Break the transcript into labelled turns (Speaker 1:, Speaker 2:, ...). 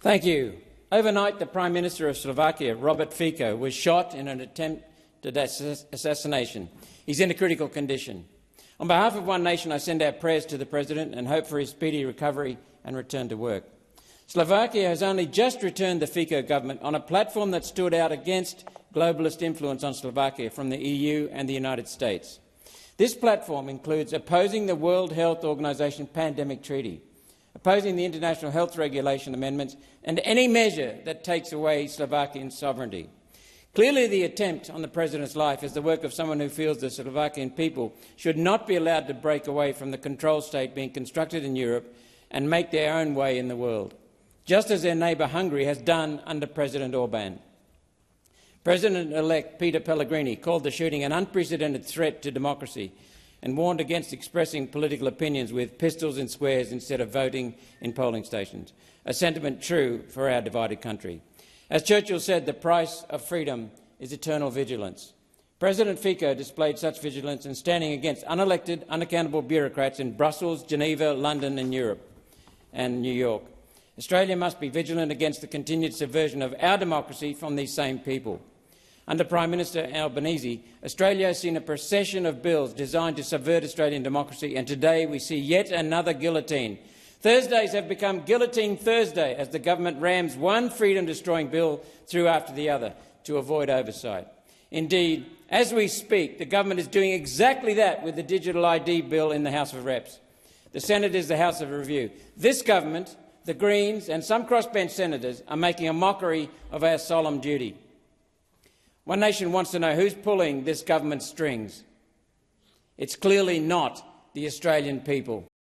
Speaker 1: Thank you. Overnight, the Prime Minister of Slovakia, Robert Fico, was shot in an attempted assassination. He's in a critical condition. On behalf of One Nation, I send our prayers to the President and hope for his speedy recovery and return to work. Slovakia has only just returned the Fico government on a platform that stood out against globalist influence on Slovakia from the EU and the United States. This platform includes opposing the World Health Organization Pandemic Treaty, opposing the International Health Regulation amendments, and any measure that takes away Slovakian sovereignty. Clearly, the attempt on the President's life is the work of someone who feels the Slovakian people should not be allowed to break away from the control state being constructed in Europe and make their own way in the world, just as their neighbour Hungary has done under President Orban. President-elect Peter Pellegrini called the shooting an unprecedented threat to democracy and warned against expressing political opinions with pistols in squares instead of voting in polling stations, a sentiment true for our divided country. As Churchill said, the price of freedom is eternal vigilance. President Fico displayed such vigilance in standing against unelected, unaccountable bureaucrats in Brussels, Geneva, London and Europe and New York. Australia must be vigilant against the continued subversion of our democracy from these same people. Under Prime Minister Albanese, Australia has seen a procession of bills designed to subvert Australian democracy, and today we see yet another guillotine. Thursdays have become Guillotine Thursday as the government rams one freedom-destroying bill through after the other to avoid oversight. Indeed, as we speak, the government is doing exactly that with the Digital ID bill in the House of Reps. The Senate is the House of Review. This government, the Greens and some crossbench senators are making a mockery of our solemn duty. One Nation wants to know who's pulling this government's strings. It's clearly not the Australian people.